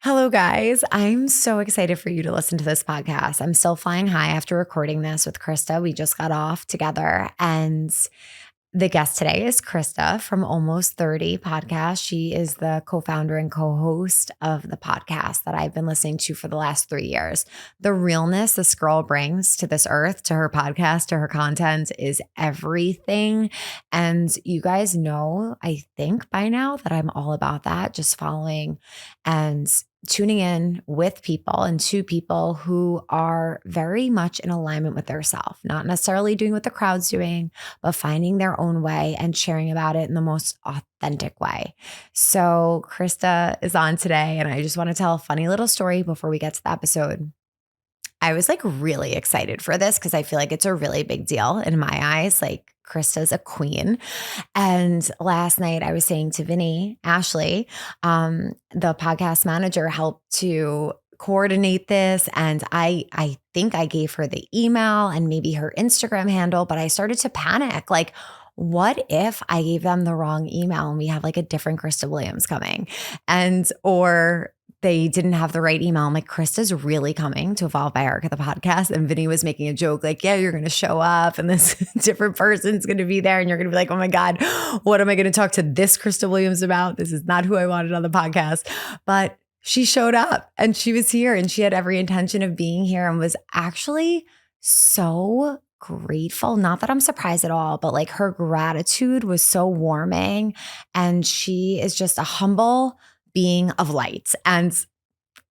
Hello, guys. I'm so excited for you to listen to this podcast. I'm still flying high after recording this with Krista. We just got off together, and the guest today is Krista from Almost 30 podcast. She is the co-founder and co-host of the podcast that I've been listening to for the last 3 years. The realness this girl brings to this earth, to her podcast, to her content is everything. And you guys know, I think by now, that I'm all about that, just following and tuning in with people and to people who are very much in alignment with their self, not necessarily doing what the crowd's doing, but finding their own way and sharing about it in the most authentic way. So Krista is on today, and I just want to tell a funny little story before we get to the episode. I was like really excited for this because I feel like it's a really big deal in my eyes. Like, Krista's a queen. And last night I was saying to Vinny, Ashley, the podcast manager, helped to coordinate this. And I think I gave her the email and maybe her Instagram handle, but I started to panic. Like, what if I gave them the wrong email and we have like a different Krista Williams coming? Or they didn't have the right email. I'm like, Krista's really coming to Evolve by Erica, the podcast. And Vinny was making a joke like, yeah, you're going to show up and this different person's going to be there. And you're going to be like, oh my God, what am I going to talk to this Krista Williams about? This is not who I wanted on the podcast. But she showed up and she was here and she had every intention of being here and was actually so grateful. Not that I'm surprised at all, but like her gratitude was so warming. And she is just a humble being of light. And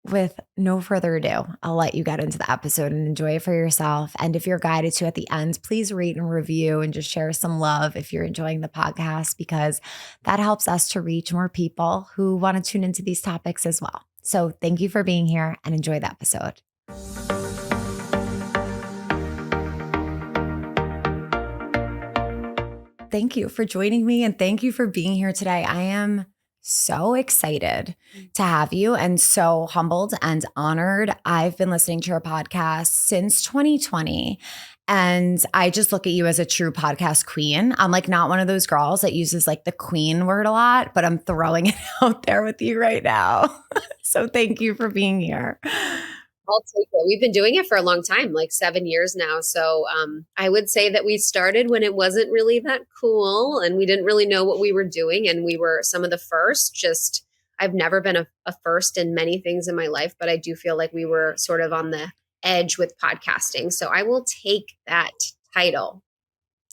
with no further ado, I'll let you get into the episode and enjoy it for yourself. And if you're guided to at the end, please rate and review and just share some love if you're enjoying the podcast, because that helps us to reach more people who want to tune into these topics as well. So thank you for being here and enjoy the episode. Thank you for joining me and thank you for being here today. I am so excited to have you and so humbled and honored. I've been listening to your podcast since 2020. And I just look at you as a true podcast queen. I'm like not one of those girls that uses like the queen word a lot, but I'm throwing it out there with you right now. So thank you for being here. I'll take it. We've been doing it for a long time, like 7 years now. So I would say that we started when it wasn't really that cool and we didn't really know what we were doing. And we were some of the first. Just, I've never been a first in many things in my life, but I do feel like we were sort of on the edge with podcasting. So I will take that title.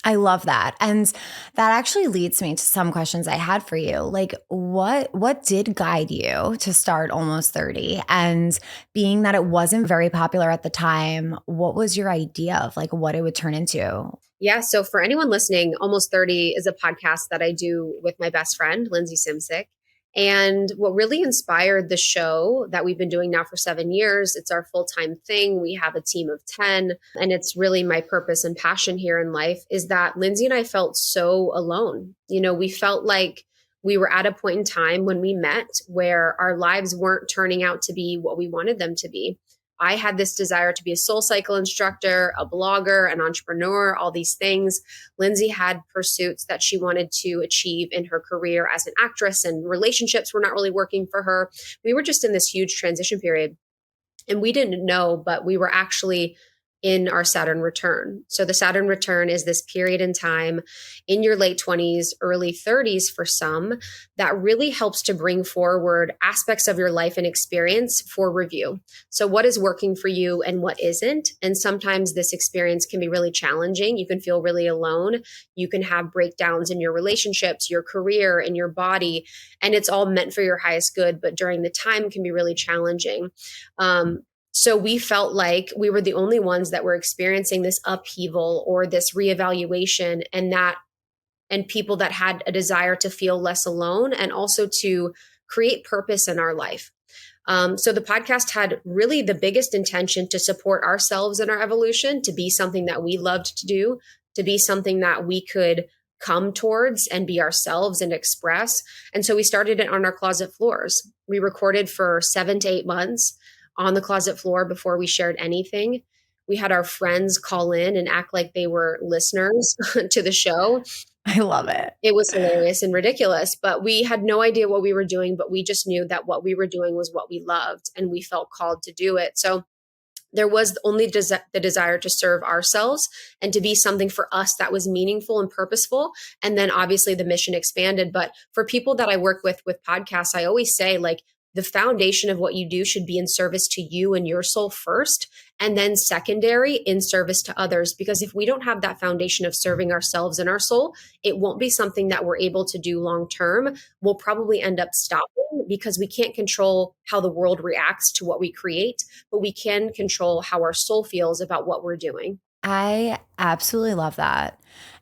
I love that. And that actually leads me to some questions I had for you. Like what did guide you to start Almost 30? And being that it wasn't very popular at the time, what was your idea of like what it would turn into? Yeah. So for anyone listening, Almost 30 is a podcast that I do with my best friend, Lindsay Simsick. And what really inspired the show that we've been doing now for 7 years, it's our full-time thing. We have a team of 10, and it's really my purpose and passion here in life, is that Lindsay and I felt so alone. You know, we felt like we were at a point in time when we met where our lives weren't turning out to be what we wanted them to be. I had this desire to be a soul cycle instructor, a blogger, an entrepreneur, all these things. Lindsay had pursuits that she wanted to achieve in her career as an actress, and relationships were not really working for her. We were just in this huge transition period, and we didn't know, but we were actually in our Saturn return. So the Saturn return is this period in time in your late 20s, early 30s for some, that really helps to bring forward aspects of your life and experience for review. So what is working for you and what isn't? And sometimes this experience can be really challenging. You can feel really alone. You can have breakdowns in your relationships, your career, and your body, and it's all meant for your highest good, but during the time can be really challenging. So we felt like we were the only ones that were experiencing this upheaval or this reevaluation, and people that had a desire to feel less alone and also to create purpose in our life. So the podcast had really the biggest intention to support ourselves in our evolution, to be something that we loved to do, to be something that we could come towards and be ourselves and express. And so we started it on our closet floors. We recorded for 7 to 8 months on the closet floor before we shared anything. We had our friends call in and act like they were listeners to the show. I love it. It was hilarious and ridiculous, but we had no idea what we were doing, but we just knew that what we were doing was what we loved and we felt called to do it. So there was only the desire to serve ourselves and to be something for us that was meaningful and purposeful. And then obviously the mission expanded. But for people that I work with podcasts, I always say, like, the foundation of what you do should be in service to you and your soul first, and then secondary in service to others. Because if we don't have that foundation of serving ourselves and our soul, it won't be something that we're able to do long term. We'll probably end up stopping because we can't control how the world reacts to what we create, but we can control how our soul feels about what we're doing. I absolutely love that.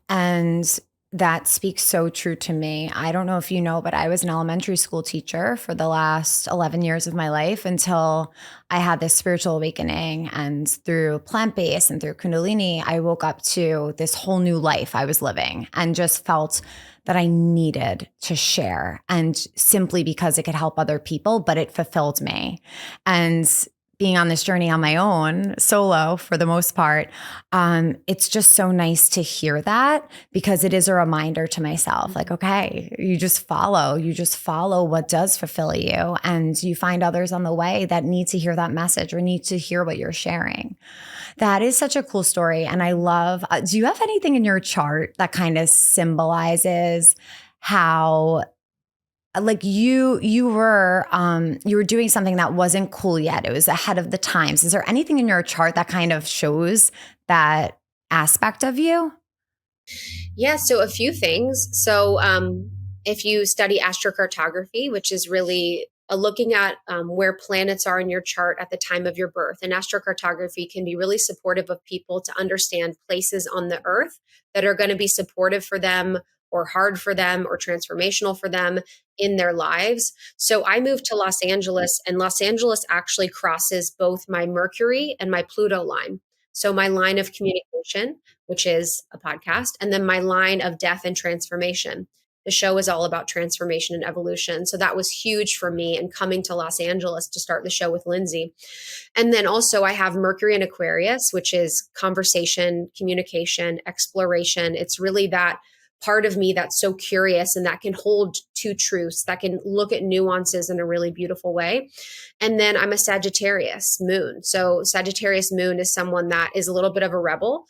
And that speaks so true to me. I don't know if you know, but I was an elementary school teacher for the last 11 years of my life until I had this spiritual awakening. And through plant based and through Kundalini, I woke up to this whole new life I was living and just felt that I needed to share. And simply because it could help other people, but it fulfilled me. And being on this journey on my own, solo for the most part, it's just so nice to hear that, because it is a reminder to myself, like, okay, you just follow what does fulfill you, and you find others on the way that need to hear that message or need to hear what you're sharing. That is such a cool story. And I love, do you have anything in your chart that kind of symbolizes how, like, you were doing something that wasn't cool yet? It was ahead of the times. Is there anything in your chart that kind of shows that aspect of you? Yeah, so a few things. So if you study astrocartography, which is really looking at where planets are in your chart at the time of your birth, and astrocartography can be really supportive of people to understand places on the earth that are going to be supportive for them or hard for them or transformational for them in their lives. So I moved to Los Angeles, and Los Angeles actually crosses both my Mercury and my Pluto line. So my line of communication, which is a podcast, and then my line of death and transformation. The show is all about transformation and evolution. So that was huge for me, and coming to Los Angeles to start the show with Lindsay. And then also I have Mercury in Aquarius, which is conversation, communication, exploration. It's really that part of me that's so curious and that can hold two truths, that can look at nuances in a really beautiful way. And then I'm a Sagittarius moon. So Sagittarius moon is someone that is a little bit of a rebel,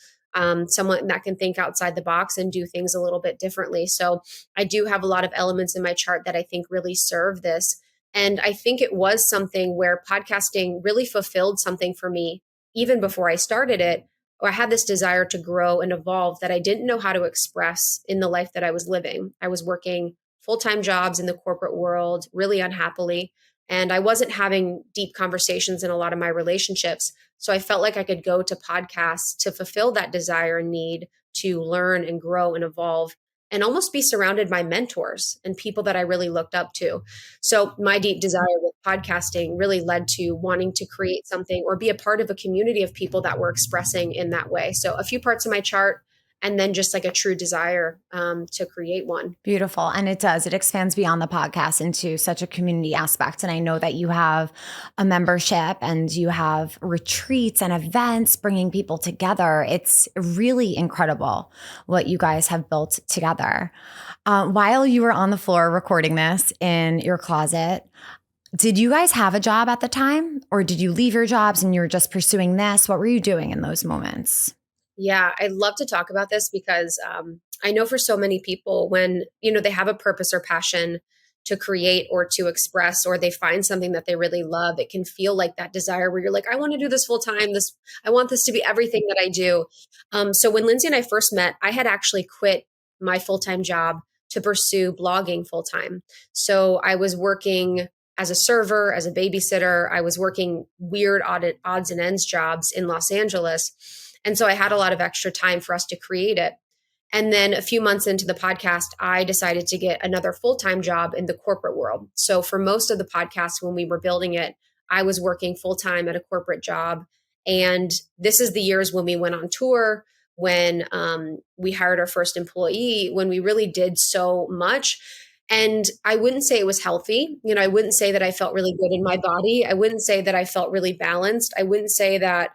someone that can think outside the box and do things a little bit differently. So I do have a lot of elements in my chart that I think really serve this. And I think it was something where podcasting really fulfilled something for me even before I started it. Or I had this desire to grow and evolve that I didn't know how to express in the life that I was living. I was working full-time jobs in the corporate world, really unhappily, and I wasn't having deep conversations in a lot of my relationships. So I felt like I could go to podcasts to fulfill that desire and need to learn and grow and evolve, and almost be surrounded by mentors and people that I really looked up to. So my deep desire with podcasting really led to wanting to create something or be a part of a community of people that were expressing in that way. So a few parts of my chart, and then just like a true desire to create one. Beautiful. And it expands beyond the podcast into such a community aspect. And I know that you have a membership and you have retreats and events bringing people together. It's really incredible what you guys have built together. While you were on the floor recording this in your closet, did you guys have a job at the time, or did you leave your jobs and you were just pursuing this? What were you doing in those moments? Yeah, I'd love to talk about this because I know for so many people, when they have a purpose or passion to create or to express, or they find something that they really love, it can feel like that desire where you're like, I want to do this full time. I want this to be everything that I do. So when Lindsay and I first met, I had actually quit my full time job to pursue blogging full time. So I was working as a server, as a babysitter. I was working weird odds and ends jobs in Los Angeles. And so I had a lot of extra time for us to create it. And then a few months into the podcast, I decided to get another full-time job in the corporate world. So for most of the podcast, when we were building it, I was working full-time at a corporate job. And this is the years when we went on tour, when we hired our first employee, when we really did so much. And I wouldn't say it was healthy. I wouldn't say that I felt really good in my body. I wouldn't say that I felt really balanced. I wouldn't say that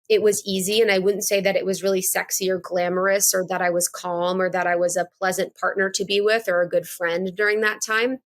it was easy. And I wouldn't say that it was really sexy or glamorous or that I was calm or that I was a pleasant partner to be with or a good friend during that time.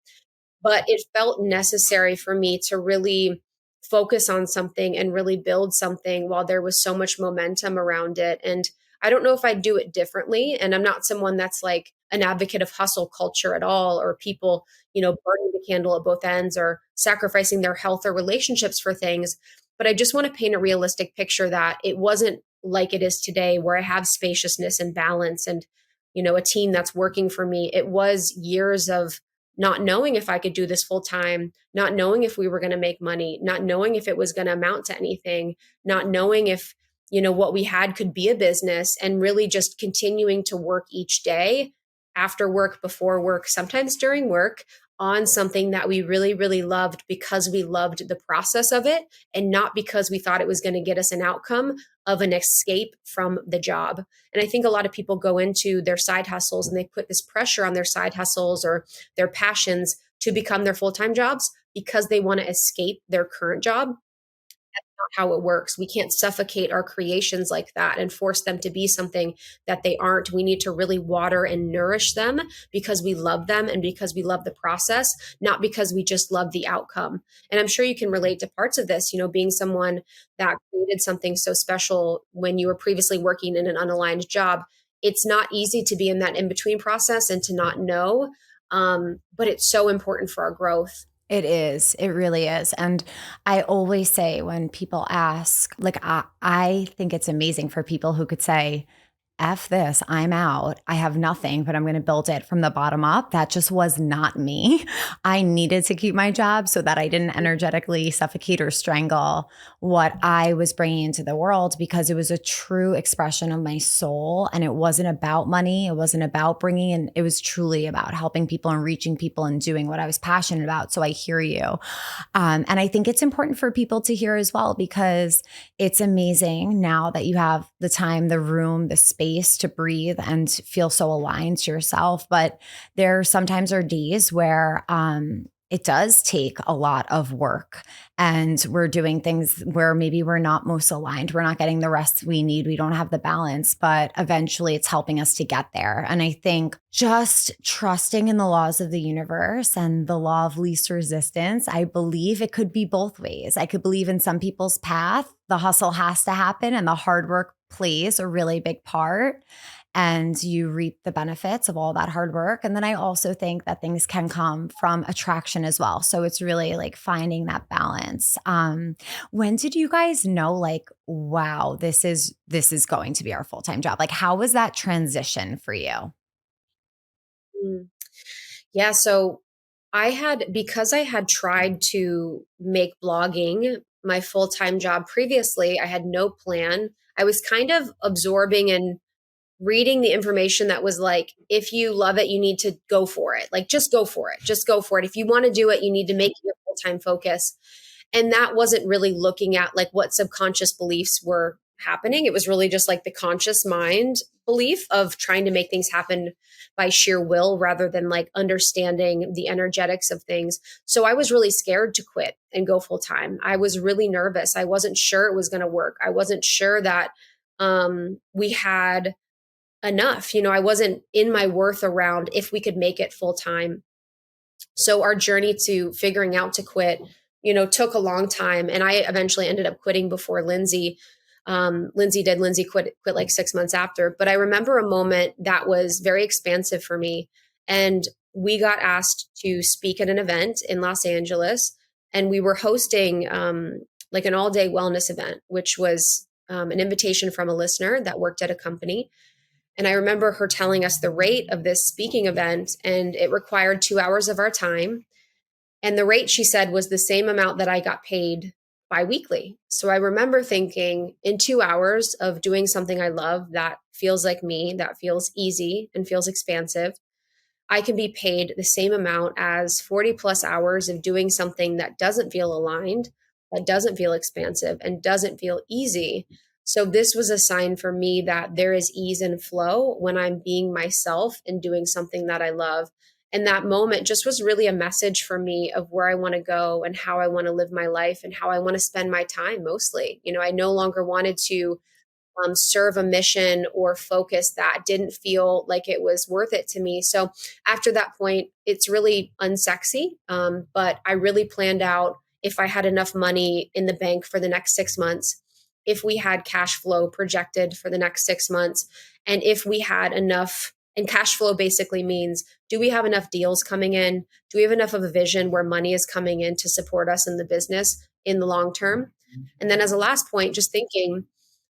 But it felt necessary for me to really focus on something and really build something while there was so much momentum around it. And I don't know if I'd do it differently. And I'm not someone that's like an advocate of hustle culture at all, or people, burning the candle at both ends or sacrificing their health or relationships for things. But I just want to paint a realistic picture that it wasn't like it is today, where I have spaciousness and balance and, a team that's working for me. It was years of not knowing if I could do this full time, not knowing if we were going to make money, not knowing if it was going to amount to anything, not knowing if, what we had could be a business, and really just continuing to work each day, after work, before work, sometimes during work, on something that we really, really loved because we loved the process of it and not because we thought it was going to get us an outcome of an escape from the job. And I think a lot of people go into their side hustles and they put this pressure on their side hustles or their passions to become their full-time jobs because they want to escape their current job. Not how it works. We can't suffocate our creations like that and force them to be something that they aren't. We need to really water and nourish them because we love them and because we love the process, not because we just love the outcome. And I'm sure you can relate to parts of this, being someone that created something so special when you were previously working in an unaligned job. It's not easy to be in that in-between process and to not know. But it's so important for our growth. It is. It really is. And I always say when people ask, like, I think it's amazing for people who could say, F this, I'm out. I have nothing, but I'm going to build it from the bottom up. That just was not me. I needed to keep my job so that I didn't energetically suffocate or strangle what I was bringing into the world, because it was a true expression of my soul. And it wasn't about money. It wasn't about bringing in, it was truly about helping people and reaching people and doing what I was passionate about. So I hear you. And I think it's important for people to hear as well, because it's amazing now that you have the time, the room, the space to breathe and feel so aligned to yourself. But there sometimes are days where it does take a lot of work and we're doing things where maybe we're not most aligned. We're not getting the rest we need. We don't have the balance, but eventually it's helping us to get there. And I think just trusting in the laws of the universe and the law of least resistance, I believe it could be both ways. I could believe in some people's path, the hustle has to happen and the hard work plays a really big part, and you reap the benefits of all that hard work. And then I also think that things can come from attraction as well. So it's really like finding that balance. When did you guys know, like, wow, this is going to be our full-time job? Like, how was that transition for you? Mm. Yeah. So because I had tried to make blogging my full-time job previously, I had no plan. I was kind of absorbing and reading the information that was like, if you love it, you need to go for it. Like, just go for it. Just go for it. If you want to do it, you need to make it your full-time focus. And that wasn't really looking at like what subconscious beliefs were happening. It was really just like the conscious mind belief of trying to make things happen by sheer will rather than like understanding the energetics of things. So I was really scared to quit and go full time. I was really nervous. I wasn't sure it was going to work. I wasn't sure that we had enough. I wasn't in my worth around if we could make it full time. So our journey to figuring out to quit, took a long time. And I eventually ended up quitting before Lindsay. Lindsay did. Lindsay quit like 6 months after. But I remember a moment that was very expansive for me. And we got asked to speak at an event in Los Angeles. And we were hosting like an all-day wellness event, which was an invitation from a listener that worked at a company. And I remember her telling us the rate of this speaking event, and it required 2 hours of our time. And the rate, she said, was the same amount that I got paid biweekly. So I remember thinking, in 2 hours of doing something I love that feels like me, that feels easy and feels expansive, I can be paid the same amount as 40 plus hours of doing something that doesn't feel aligned, that doesn't feel expansive, and doesn't feel easy. So this was a sign for me that there is ease and flow when I'm being myself and doing something that I love. And that moment just was really a message for me of where I want to go and how I want to live my life and how I want to spend my time mostly. I no longer wanted to serve a mission or focus that didn't feel like it was worth it to me. So after that point, it's really unsexy. But I really planned out if I had enough money in the bank for the next 6 months, if we had cash flow projected for the next 6 months, and if we had enough. And cash flow basically means, do we have enough deals coming in? Do we have enough of a vision where money is coming in to support us in the business in the long term? And then as a last point, just thinking,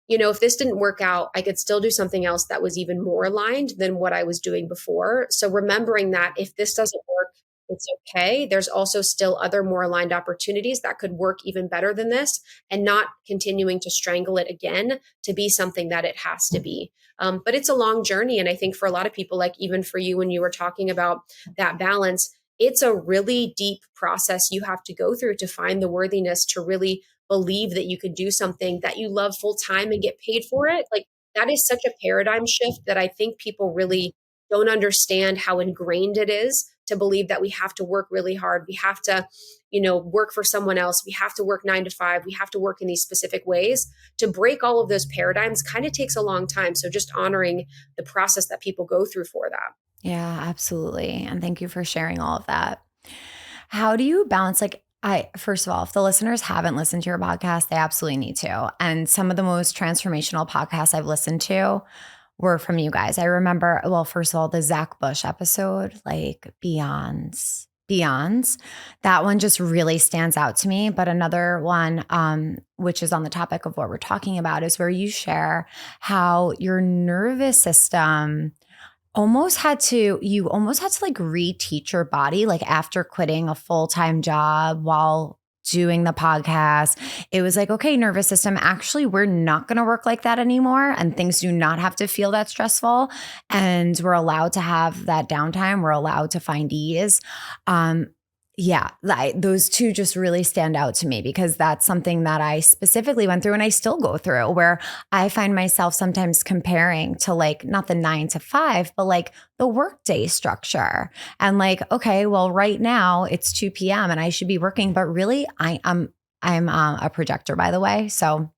if this didn't work out, I could still do something else that was even more aligned than what I was doing before. So remembering that if this doesn't work, it's okay. There's also still other more aligned opportunities that could work even better than this, and not continuing to strangle it again to be something that it has to be. But it's a long journey. And I think for a lot of people, like even for you, when you were talking about that balance, it's a really deep process you have to go through to find the worthiness to really believe that you could do something that you love full time and get paid for it. Like, that is such a paradigm shift that I think people really don't understand how ingrained it is to believe that we have to work really hard. We have to, work for someone else. We have to work 9 to 5. We have to work in these specific ways. To break all of those paradigms kind of takes a long time. So just honoring the process that people go through for that. Yeah, absolutely. And thank you for sharing all of that. How do you balance, first of all, if the listeners haven't listened to your podcast, they absolutely need to. And some of the most transformational podcasts I've listened to were from you guys. I remember, well, first of all, the Zach Bush episode, like Beyonds, that one just really stands out to me. But another one, which is on the topic of what we're talking about, is where you share how your nervous system you almost had to like reteach your body, like after quitting a full-time job while doing the podcast. It was like, okay, nervous system, actually, we're not going to work like that anymore. And things do not have to feel that stressful. And we're allowed to have that downtime. We're allowed to find ease. Yeah, those two just really stand out to me because that's something that I specifically went through and I still go through, where I find myself sometimes comparing to like not the 9 to 5, but like the workday structure. And like, okay, well, right now it's 2 p.m. and I should be working, but really I'm a projector, by the way. So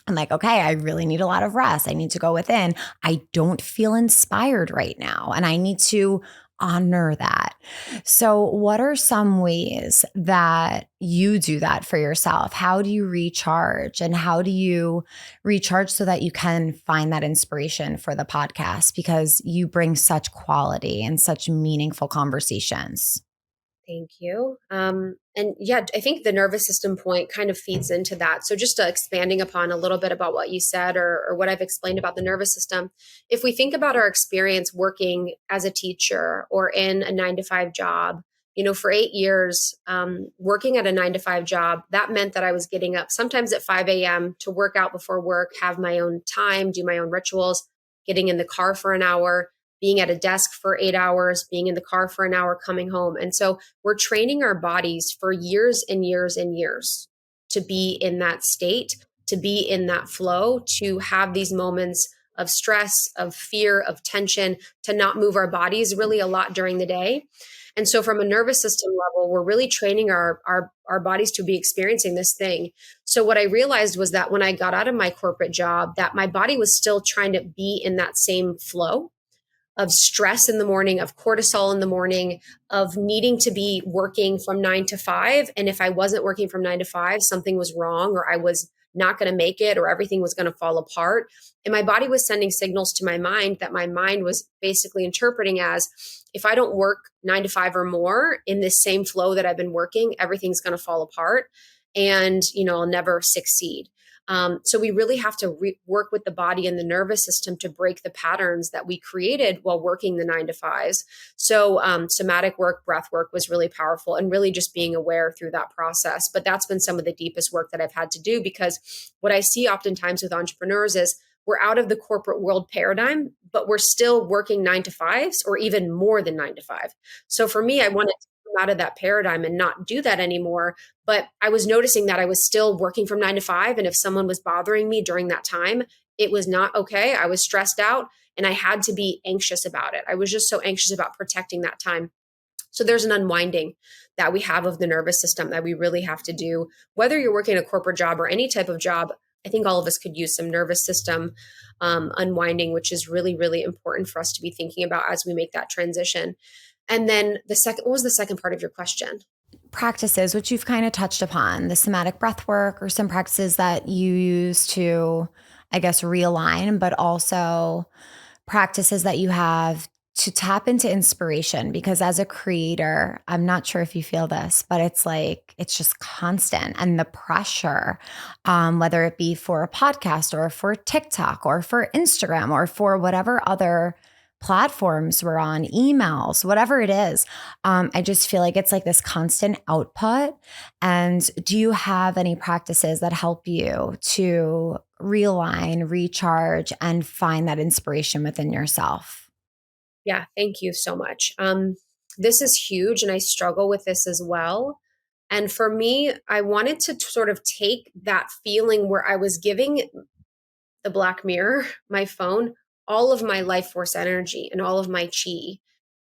I'm like, okay, I really need a lot of rest. I need to go within. I don't feel inspired right now, and I need to honor that. So, what are some ways that you do that for yourself? How do you recharge, and how do you recharge so that you can find that inspiration for the podcast? Because you bring such quality and such meaningful conversations. Thank you. And yeah, I think the nervous system point kind of feeds into that. So just expanding upon a little bit about what you said, or what I've explained about the nervous system. If we think about our experience working as a teacher or in a 9 to 5 job, for 8 years, working at a 9 to 5 job, that meant that I was getting up sometimes at 5 a.m. to work out before work, have my own time, do my own rituals, getting in the car for an hour, being at a desk for 8 hours, being in the car for an hour, coming home. And so we're training our bodies for years and years and years to be in that state, to be in that flow, to have these moments of stress, of fear, of tension, to not move our bodies really a lot during the day. And so from a nervous system level, we're really training our bodies to be experiencing this thing. So what I realized was that when I got out of my corporate job, that my body was still trying to be in that same flow of stress in the morning, of cortisol in the morning, of needing to be working from 9 to 5. And if I wasn't working from 9 to 5, something was wrong, or I was not going to make it, or everything was going to fall apart. And my body was sending signals to my mind that my mind was basically interpreting as, if I don't work 9 to 5 or more in this same flow that I've been working, everything's going to fall apart, and, I'll never succeed. So we really have to work with the body and the nervous system to break the patterns that we created while working the 9 to 5s. So somatic work, breath work was really powerful, and really just being aware through that process. But that's been some of the deepest work that I've had to do, because what I see oftentimes with entrepreneurs is we're out of the corporate world paradigm, but we're still working 9 to 5s, or even more than 9 to 5. So for me, I wanted to come out of that paradigm and not do that anymore. But I was noticing that I was still working from 9 to 5. And if someone was bothering me during that time, it was not okay. I was stressed out and I had to be anxious about it. I was just so anxious about protecting that time. So there's an unwinding that we have of the nervous system that we really have to do. Whether you're working a corporate job or any type of job, I think all of us could use some nervous system unwinding, which is really, really important for us to be thinking about as we make that transition. And then what was the second part of your question? Practices, which you've kind of touched upon, the somatic breath work or some practices that you use to, I guess, realign, but also practices that you have to tap into inspiration. Because as a creator, I'm not sure if you feel this, but it's like, it's just constant. And the pressure, whether it be for a podcast or for TikTok or for Instagram or for whatever other platforms we're on, emails, whatever it is. I just feel like it's like this constant output. And do you have any practices that help you to realign, recharge, and find that inspiration within yourself? Yeah, thank you so much. This is huge, and I struggle with this as well. And for me, I wanted to sort of take that feeling where I was giving the black mirror, my phone, all of my life force energy and all of my chi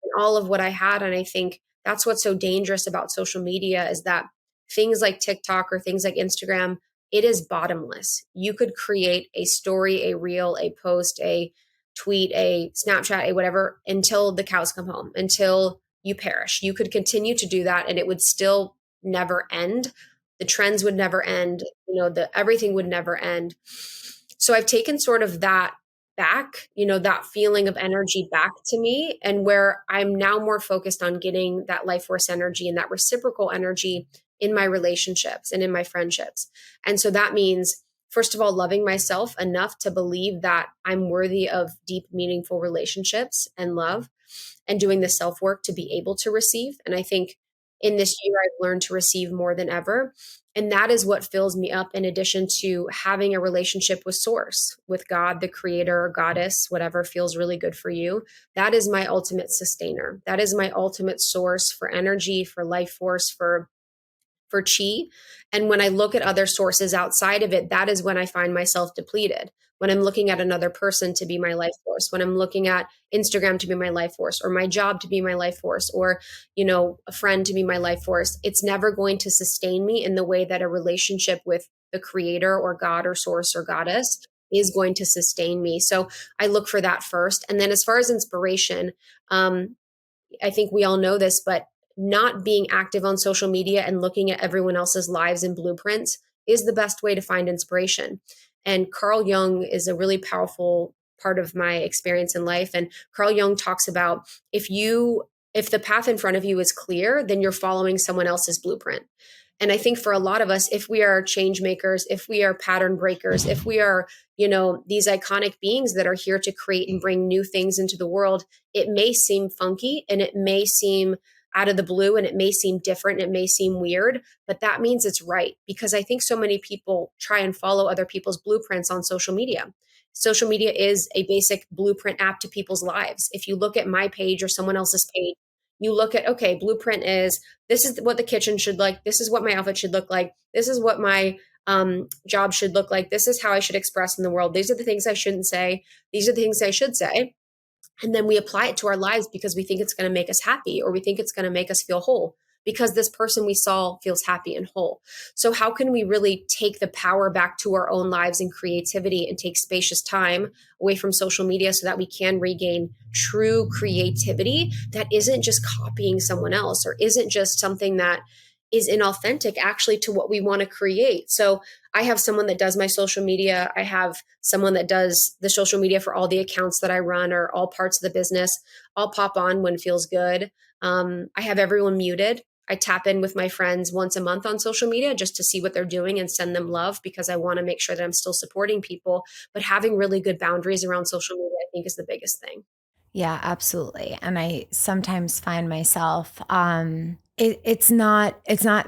and all of what I had. And I think that's what's so dangerous about social media is that things like TikTok or things like Instagram, it is bottomless. You could create a story, a reel, a post, a tweet, a Snapchat, a whatever, until the cows come home, until you perish. You could continue to do that and it would still never end. The trends would never end, everything would never end. So I've taken sort of that back, that feeling of energy back to me, and where I'm now more focused on getting that life force energy and that reciprocal energy in my relationships and in my friendships. And so that means, first of all, loving myself enough to believe that I'm worthy of deep, meaningful relationships and love, and doing the self work to be able to receive. And I think in this year, I've learned to receive more than ever. And that is what fills me up, in addition to having a relationship with Source, with God, the creator, goddess, whatever feels really good for you. That is my ultimate sustainer. That is my ultimate source for energy, for life force, for chi. And when I look at other sources outside of it, that is when I find myself depleted. When I'm looking at another person to be my life force, when I'm looking at Instagram to be my life force, or my job to be my life force, or, a friend to be my life force, it's never going to sustain me in the way that a relationship with the creator or God or source or goddess is going to sustain me. So I look for that first. And then as far as inspiration, I think we all know this, but not being active on social media and looking at everyone else's lives and blueprints is the best way to find inspiration. And Carl Jung is a really powerful part of my experience in life. And Carl Jung talks about if the path in front of you is clear, then you're following someone else's blueprint. And I think for a lot of us, if we are change makers, if we are pattern breakers, if we are, these iconic beings that are here to create and bring new things into the world, it may seem funky and it may seem out of the blue and it may seem different. And it may seem weird, but that means it's right. Because I think so many people try and follow other people's blueprints on social media. Social media is a basic blueprint app to people's lives. If you look at my page or someone else's page, you look at, okay, blueprint is, this is what the kitchen should like. This is what my outfit should look like. This is what my job should look like. This is how I should express in the world. These are the things I shouldn't say. These are the things I should say. And then we apply it to our lives because we think it's going to make us happy, or we think it's going to make us feel whole because this person we saw feels happy and whole. So how can we really take the power back to our own lives and creativity and take spacious time away from social media so that we can regain true creativity that isn't just copying someone else, or isn't just something that is inauthentic actually to what we want to create. So I have someone that does my social media. I have someone that does the social media for all the accounts that I run, or all parts of the business. I'll pop on when it feels good. I have everyone muted. I tap in with my friends once a month on social media just to see what they're doing and send them love, because I want to make sure that I'm still supporting people. But having really good boundaries around social media, I think, is the biggest thing. Yeah, absolutely. And I sometimes find myself, it's not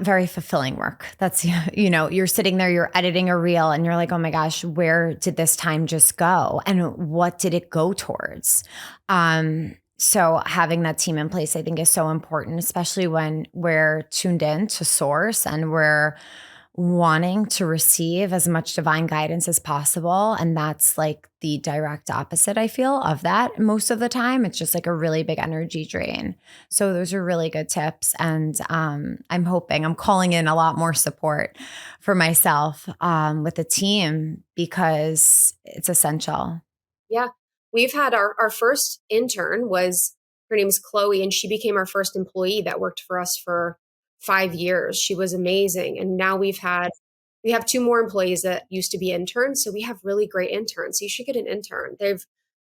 very fulfilling work. That's, you're sitting there, you're editing a reel and you're like, oh my gosh, where did this time just go? And what did it go towards? So having that team in place, I think, is so important, especially when we're tuned in to source and wanting to receive as much divine guidance as possible. And that's like the direct opposite, I feel, of that most of the time. It's just like a really big energy drain. So those are really good tips. And I'm calling in a lot more support for myself with the team because it's essential. Yeah. We've had our first intern was, her name's Chloe, and she became our first employee that worked for us for 5 years. She was amazing. And now we have two more employees that used to be interns. So we have really great interns. So you should get an intern.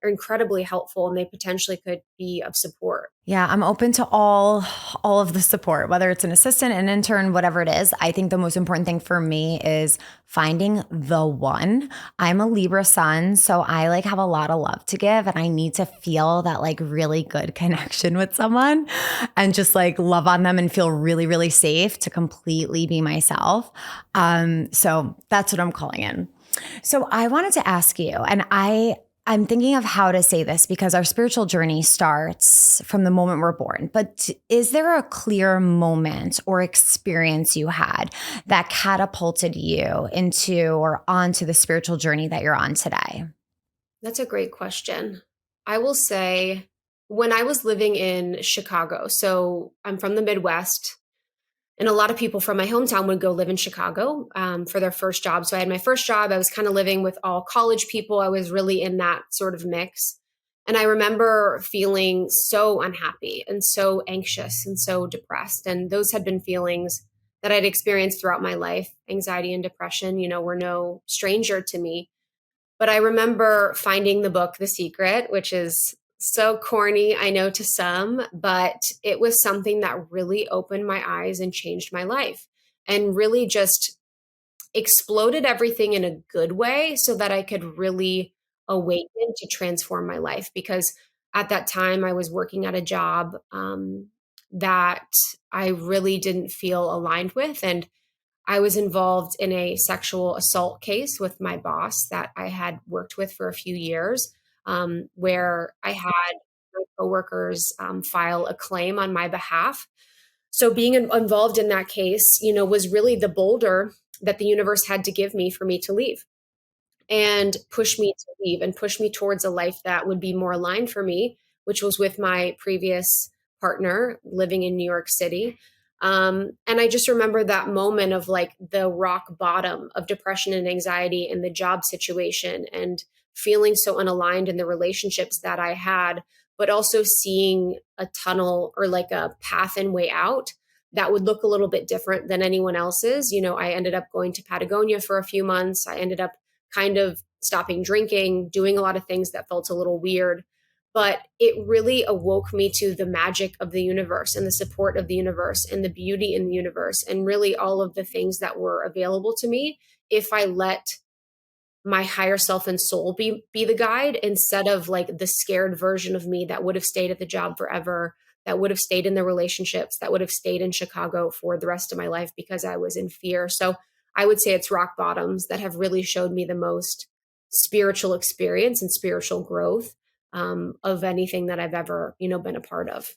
Are incredibly helpful and they potentially could be of support. Yeah, I'm open to all of the support, whether it's an assistant, an intern, whatever it is. I think the most important thing for me is finding the one. I'm a Libra sun, so I like have a lot of love to give and I need to feel that like really good connection with someone and just like love on them and feel really, really safe to completely be myself. So that's what I'm calling in. So I wanted to ask you, and I'm thinking of how to say this because our spiritual journey starts from the moment we're born. But is there a clear moment or experience you had that catapulted you into or onto the spiritual journey that you're on today? That's a great question. I will say when I was living in Chicago, so I'm from the Midwest, and a lot of people from my hometown would go live in Chicago for their first job. So I had my first job. I was kind of living with all college people. I was really in that sort of mix. And I remember feeling so unhappy and so anxious and so depressed. And those had been feelings that I'd experienced throughout my life. Anxiety and depression, were no stranger to me. But I remember finding the book, The Secret, which is so corny, I know to some, but it was something that really opened my eyes and changed my life and really just exploded everything in a good way so that I could really awaken to transform my life. Because at that time, I was working at a job that I really didn't feel aligned with. And I was involved in a sexual assault case with my boss that I had worked with for a few years, where I had my coworkers file a claim on my behalf. So being involved in that case, was really the boulder that the universe had to give me for me to leave and push me to leave and push me towards a life that would be more aligned for me, which was with my previous partner living in New York City. And I just remember that moment of like the rock bottom of depression and anxiety in the job situation and feeling so unaligned in the relationships that I had, but also seeing a tunnel or like a path and way out that would look a little bit different than anyone else's. I ended up going to Patagonia for a few months. I ended up kind of stopping drinking, doing a lot of things that felt a little weird. But it really awoke me to the magic of the universe and the support of the universe and the beauty in the universe and really all of the things that were available to me if I let my higher self and soul be the guide instead of like the scared version of me that would have stayed at the job forever, that would have stayed in the relationships, that would have stayed in Chicago for the rest of my life because I was in fear. So I would say it's rock bottoms that have really showed me the most spiritual experience and spiritual growth of anything that I've ever, been a part of.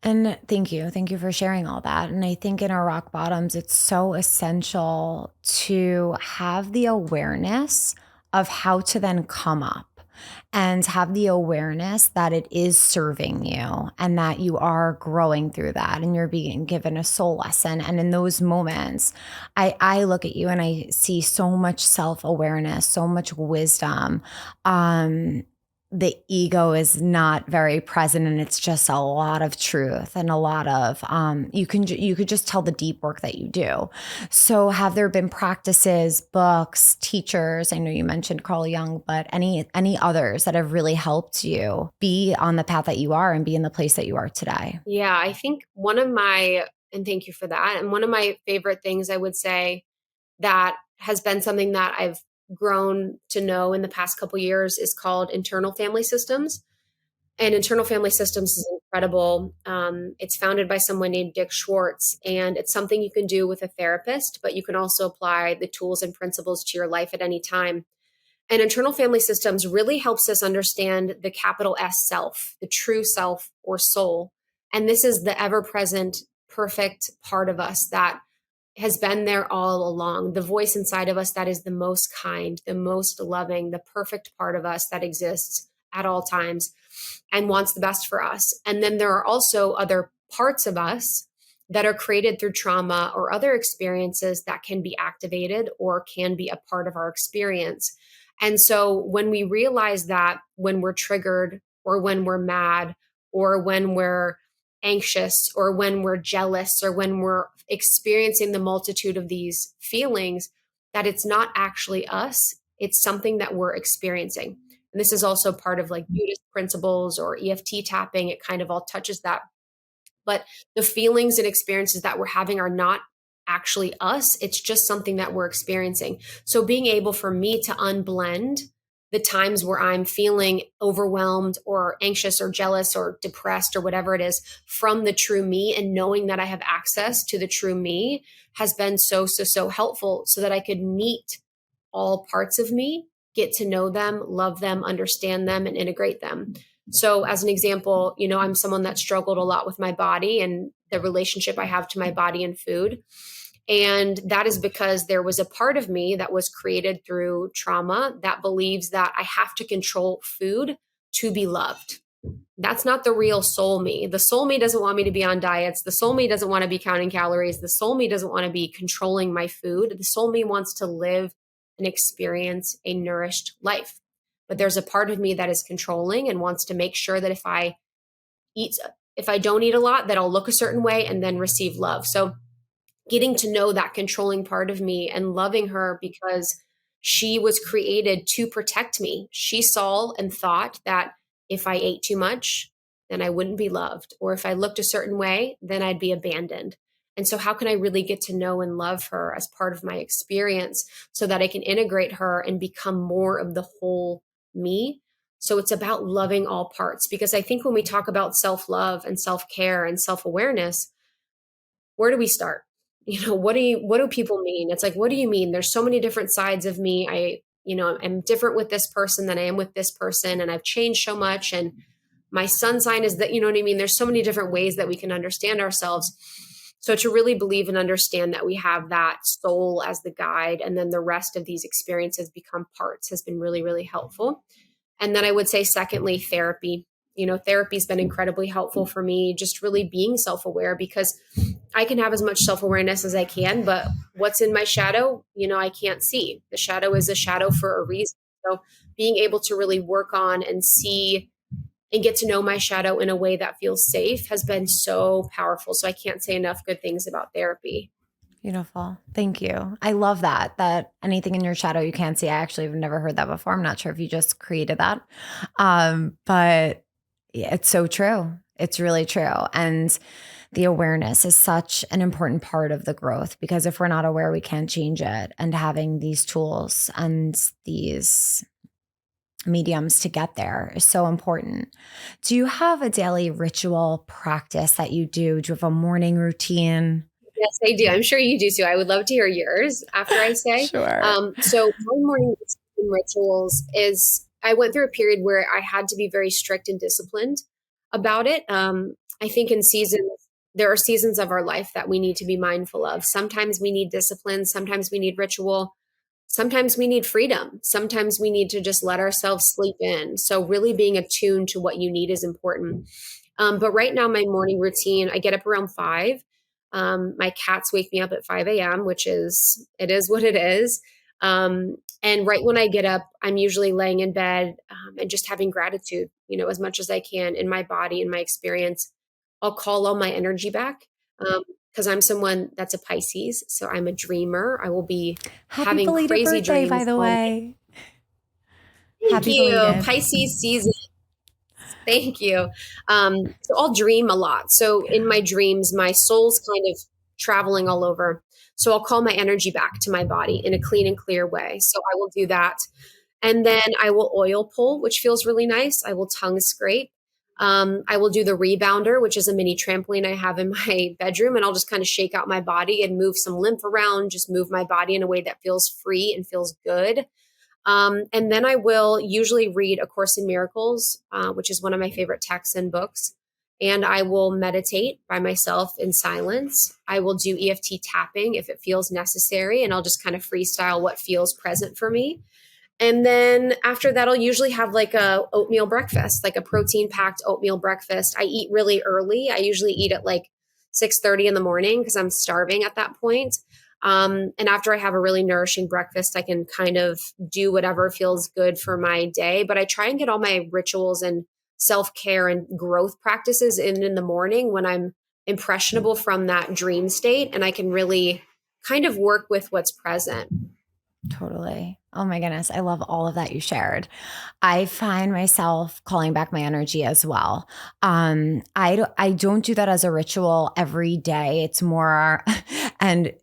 And thank you. Thank you for sharing all that. And I think in our rock bottoms, it's so essential to have the awareness of how to then come up and have the awareness that it is serving you and that you are growing through that and you're being given a soul lesson. And in those moments, I look at you and I see so much self-awareness, so much wisdom. The ego is not very present and it's just a lot of truth and a lot of you could just tell the deep work that you do. So have there been practices, books, teachers, I know you mentioned Carl Jung, but any others that have really helped you be on the path that you are and be in the place that you are today? Yeah, I think and thank you for that. And one of my favorite things I would say that has been something that I've grown to know in the past couple years is called internal family systems. And internal family systems is incredible. It's founded by someone named Dick Schwartz, and it's something you can do with a therapist, but you can also apply the tools and principles to your life at any time. And internal family systems really helps us understand the capital S self, the true self or soul. And this is the ever present, perfect part of us that has been there all along. The voice inside of us that is the most kind, the most loving, the perfect part of us that exists at all times and wants the best for us. And then there are also other parts of us that are created through trauma or other experiences that can be activated or can be a part of our experience. And so when we realize that when we're triggered or when we're mad or when we're anxious or when we're jealous or when we're experiencing the multitude of these feelings, that it's not actually us, it's something that we're experiencing. And this is also part of like Buddhist principles or EFT tapping. It kind of all touches that. But the feelings and experiences that we're having are not actually us. It's just something that we're experiencing. So being able for me to unblend the times where I'm feeling overwhelmed or anxious or jealous or depressed or whatever it is from the true me, and knowing that I have access to the true me has been so helpful so that I could meet all parts of me, get to know them, love them, understand them, and integrate them. So, as an example, I'm someone that struggled a lot with my body and the relationship I have to my body and food. And that is because there was a part of me that was created through trauma that believes that I have to control food to be loved. That's not the real soul me. The soul me doesn't want me to be on diets. The soul me doesn't want to be counting calories. The soul me doesn't want to be controlling my food. The soul me wants to live and experience a nourished life. But there's a part of me that is controlling and wants to make sure that if I don't eat a lot, that I'll look a certain way and then receive love. So getting to know that controlling part of me and loving her because she was created to protect me. She saw and thought that if I ate too much, then I wouldn't be loved. Or if I looked a certain way, then I'd be abandoned. And so how can I really get to know and love her as part of my experience so that I can integrate her and become more of the whole me? So it's about loving all parts, because I think when we talk about self-love and self-care and self-awareness, where do we start? What do people mean? It's like, what do you mean? There's so many different sides of me. I'm different with this person than I am with this person. And I've changed so much. And my sun sign is that, you know what I mean? There's so many different ways that we can understand ourselves. So to really believe and understand that we have that soul as the guide, and then the rest of these experiences become parts, has been really, really helpful. And then I would say, secondly, therapy. Therapy's been incredibly helpful for me, just really being self-aware, because I can have as much self-awareness as I can, but what's in my shadow, I can't see. The shadow is a shadow for a reason. So being able to really work on and see and get to know my shadow in a way that feels safe has been so powerful. So I can't say enough good things about therapy. Beautiful. Thank you. I love that anything in your shadow you can't see. I actually have never heard that before. I'm not sure if you just created that. But yeah, it's so true. It's really true. And the awareness is such an important part of the growth, because if we're not aware, we can't change it. And having these tools and these mediums to get there is so important. Do you have a daily ritual practice that you do? Do you have a morning routine? Yes, I do. I'm sure you do too. I would love to hear yours after I say. Sure. So my morning rituals is, I went through a period where I had to be very strict and disciplined about it. I think there are seasons of our life that we need to be mindful of. Sometimes we need discipline. Sometimes we need ritual. Sometimes we need freedom. Sometimes we need to just let ourselves sleep in. So really being attuned to what you need is important. But right now, my morning routine, I get up around 5. My cats wake me up at 5 a.m., it is what it is. And right when I get up, I'm usually laying in bed and just having gratitude, as much as I can in my body and my experience. I'll call all my energy back because I'm someone that's a Pisces. So I'm a dreamer. I will be Happy having belated crazy birthday, dreams. by the way. Thank Happy you. belated. Pisces season. Thank you. So I'll dream a lot. So in my dreams, my soul's kind of traveling all over. So I'll call my energy back to my body in a clean and clear way. So I will do that. And then I will oil pull, which feels really nice. I will tongue scrape. I will do the rebounder, which is a mini trampoline I have in my bedroom. And I'll just kind of shake out my body and move some lymph around, just move my body in a way that feels free and feels good. And then I will usually read A Course in Miracles, which is one of my favorite texts and books. and I will meditate by myself in silence. I will do EFT tapping if it feels necessary, and I'll just kind of freestyle what feels present for me. And then after that, I'll usually have like a oatmeal breakfast, like a protein packed oatmeal breakfast. I eat really early. I usually eat at like 6:30 in the morning because I'm starving at that point. And after I have a really nourishing breakfast, I can kind of do whatever feels good for my day. But I try and get all my rituals and self care and growth practices in the morning when I'm impressionable from that dream state, and I can really kind of work with what's present. Totally. Oh my goodness. I love all of that you shared. I find myself calling back my energy as well. I don't do that as a ritual every day. It's more, and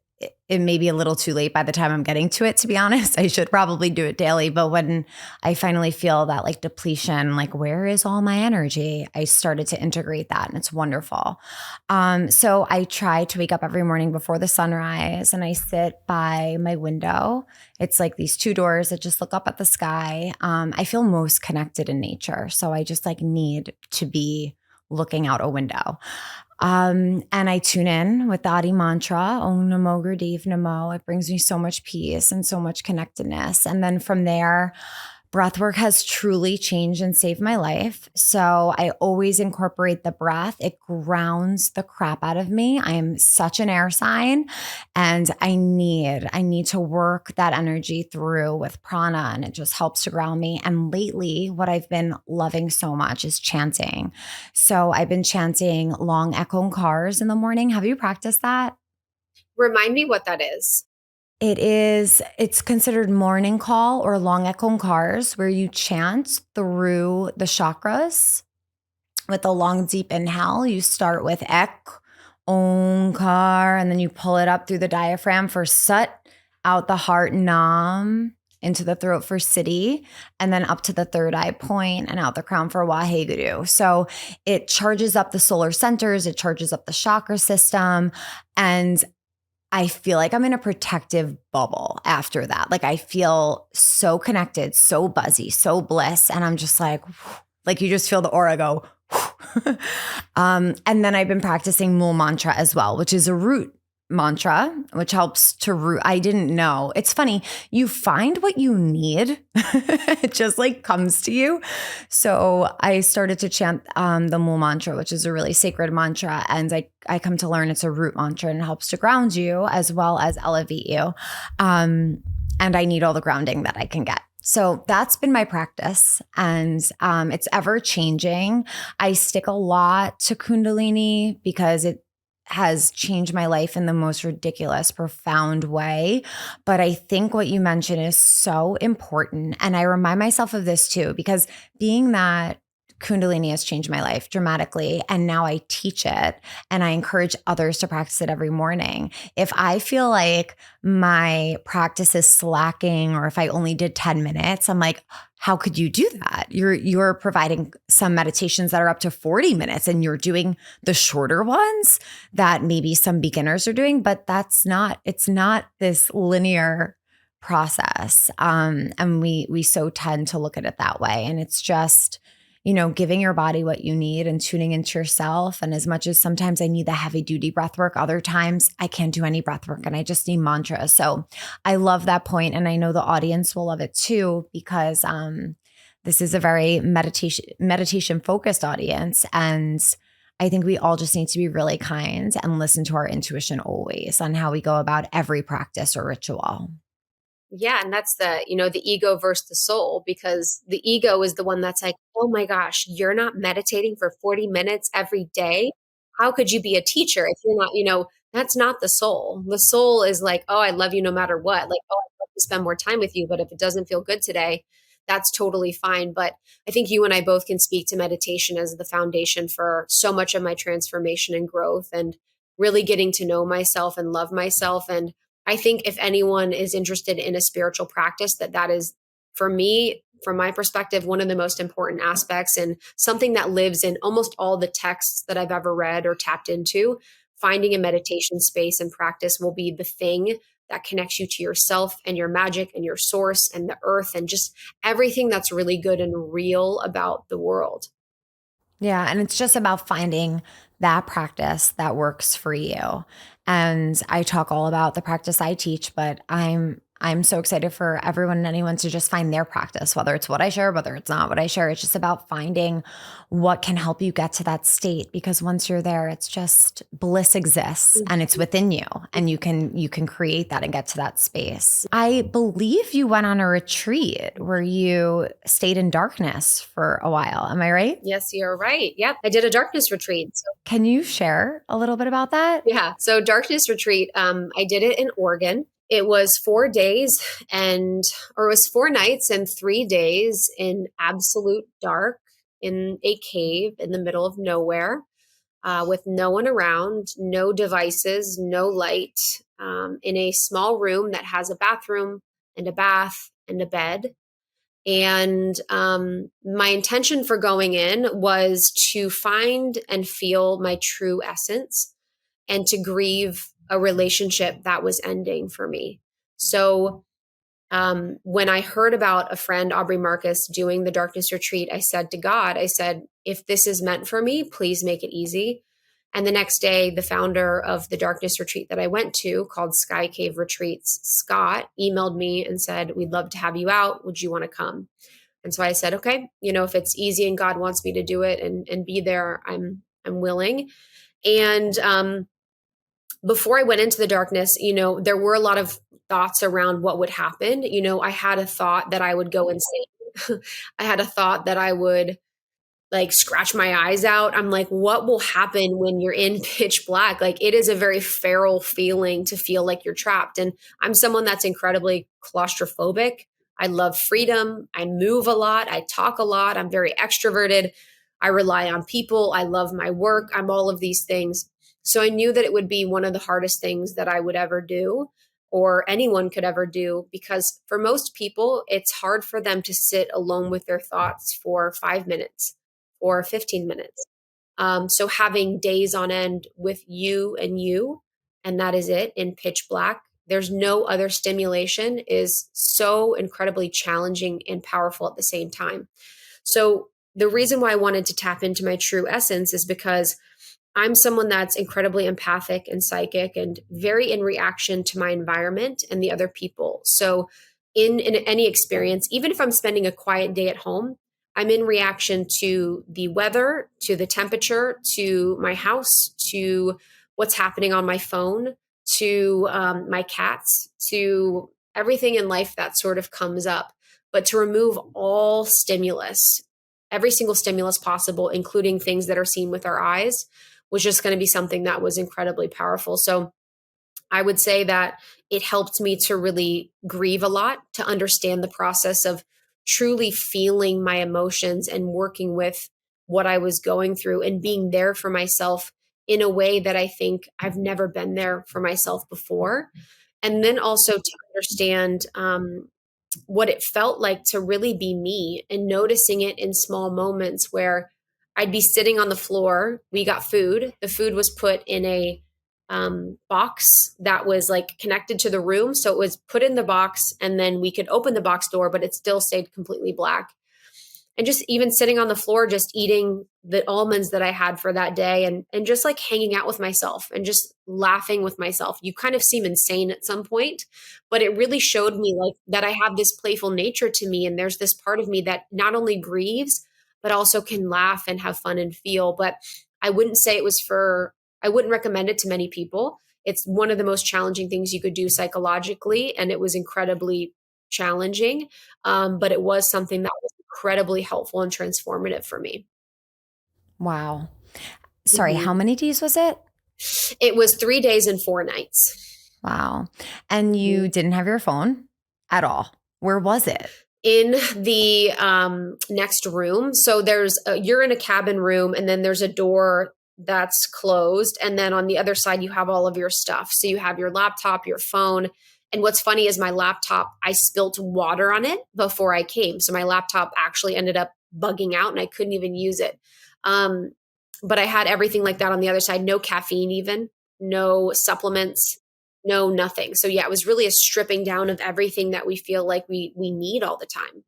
it may be a little too late by the time I'm getting to it, to be honest. I should probably do it daily. But when I finally feel that like depletion, like where is all my energy? I started to integrate that and it's wonderful. So I try to wake up every morning before the sunrise and I sit by my window. It's like these two doors that just look up at the sky. I feel most connected in nature. So I just like need to be looking out a window. And I tune in with the Adi mantra, Om Namo Gurdev Namo. It brings me so much peace and so much connectedness. And then from there, breathwork has truly changed and saved my life. So I always incorporate the breath. It grounds the crap out of me. I am such an air sign and I need to work that energy through with prana and it just helps to ground me. And lately, what I've been loving so much is chanting. So I've been chanting long echo cars in the morning. Have you practiced that? Remind me what that is. It's considered morning call or long echo cars where you chant through the chakras with a long, deep inhale. You start with ek, onkar, and then you pull it up through the diaphragm for sut, out the heart, nam, into the throat for siddhi, and then up to the third eye point and out the crown for waheguru. So it charges up the solar centers, it charges up the chakra system, and I feel like I'm in a protective bubble after that. Like I feel so connected, so buzzy, so bliss. And I'm just like you just feel the aura go. And then I've been practicing Mool mantra as well, which is a root mantra, which helps to root. I didn't know. It's funny. You find what you need. It just like comes to you. So I started to chant the Mool mantra, which is a really sacred mantra. And I come to learn it's a root mantra and it helps to ground you as well as elevate you. And I need all the grounding that I can get. So that's been my practice and it's ever changing. I stick a lot to Kundalini because it has changed my life in the most ridiculous, profound way. But I think what you mentioned is so important. And I remind myself of this too, because being that Kundalini has changed my life dramatically. And now I teach it and I encourage others to practice it every morning. If I feel like my practice is slacking or if I only did 10 minutes, I'm like, how could you do that? You're providing some meditations that are up to 40 minutes and you're doing the shorter ones that maybe some beginners are doing, but it's not this linear process. And we so tend to look at it that way. And it's just, giving your body what you need and tuning into yourself. And as much as sometimes I need the heavy duty breath work, other times I can't do any breath work and I just need mantras. So I love that point, and I know the audience will love it too, because this is a very meditation focused audience. And I think we all just need to be really kind and listen to our intuition always on how we go about every practice or ritual. Yeah. And that's the ego versus the soul, because the ego is the one that's like, oh my gosh, you're not meditating for 40 minutes every day. How could you be a teacher if you're not, that's not the soul. The soul is like, oh, I love you no matter what. Like, oh, I'd love to spend more time with you. But if it doesn't feel good today, that's totally fine. But I think you and I both can speak to meditation as the foundation for so much of my transformation and growth and really getting to know myself and love myself. And I think if anyone is interested in a spiritual practice, that is, for me, from my perspective, one of the most important aspects and something that lives in almost all the texts that I've ever read or tapped into. Finding a meditation space and practice will be the thing that connects you to yourself and your magic and your source and the earth and just everything that's really good and real about the world. Yeah. And it's just about finding that practice that works for you. And I talk all about the practice I teach, but I'm so excited for everyone and anyone to just find their practice, whether it's what I share, whether it's not what I share. It's just about finding what can help you get to that state, because once you're there, it's just bliss exists and it's within you, and you can create that and get to that space. I believe you went on a retreat where you stayed in darkness for a while. Am I right? Yes, you're right. Yep. I did a darkness retreat. So, Can you share a little bit about that? yeah. So darkness retreat, I did it in Oregon. It was 4 days or it was 4 nights and 3 days in absolute dark in a cave in the middle of nowhere, with no one around, no devices, no light, in a small room that has a bathroom and a bath and a bed. And my intention for going in was to find and feel my true essence and to grieve a relationship that was ending for me. So when I heard about a friend, Aubrey Marcus, doing the darkness retreat, I said to God, I said, if this is meant for me, please make it easy. And the next day, the founder of the darkness retreat that I went to, called Sky Cave Retreats, Scott, emailed me and said, we'd love to have you out. Would you want to come? And so I said, okay, if it's easy and God wants me to do it and be there, I'm willing. And before I went into the darkness, there were a lot of thoughts around what would happen. I had a thought that I would go insane. I had a thought that I would like scratch my eyes out. I'm like, what will happen when you're in pitch black? Like, it is a very feral feeling to feel like you're trapped. And I'm someone that's incredibly claustrophobic. I love freedom. I move a lot. I talk a lot. I'm very extroverted. I rely on people. I love my work. I'm all of these things. So I knew that it would be one of the hardest things that I would ever do, or anyone could ever do, because for most people, it's hard for them to sit alone with their thoughts for 5 minutes or 15 minutes. So having days on end with you, and that is it in pitch black, there's no other stimulation, is so incredibly challenging and powerful at the same time. So the reason why I wanted to tap into my true essence is because I'm someone that's incredibly empathic and psychic and very in reaction to my environment and the other people. So in any experience, even if I'm spending a quiet day at home, I'm in reaction to the weather, to the temperature, to my house, to what's happening on my phone, to my cats, to everything in life that sort of comes up. But to remove all stimulus, every single stimulus possible, including things that are seen with our eyes, was just going to be something that was incredibly powerful. So I would say that it helped me to really grieve a lot, to understand the process of truly feeling my emotions and working with what I was going through and being there for myself in a way that I think I've never been there for myself before. And then also to understand what it felt like to really be me, and noticing it in small moments where I'd be sitting on the floor. We got food. The food was put in a box that was like connected to the room. So it was put in the box, and then we could open the box door, but it still stayed completely black. And just even sitting on the floor, just eating the almonds that I had for that day, and just like hanging out with myself and just laughing with myself. You kind of seem insane at some point, but it really showed me like that I have this playful nature to me. And there's this part of me that not only grieves, but also can laugh and have fun and feel. But I wouldn't say it was I wouldn't recommend it to many people. It's one of the most challenging things you could do psychologically. And it was incredibly challenging. But it was something that was incredibly helpful and transformative for me. Wow. Sorry, Mhm. how many days was it? It was 3 days and 4 nights. Wow. And you Mhm. didn't have your phone at all. Where was it? In the next room. So you're in a cabin room, and then there's a door that's closed. And then on the other side, you have all of your stuff. So you have your laptop, your phone. And what's funny is my laptop, I spilt water on it before I came. So my laptop actually ended up bugging out and I couldn't even use it. Um, but I had everything like that on the other side, no caffeine, even no supplements, no nothing. So yeah, it was really a stripping down of everything that we feel like we need all the time.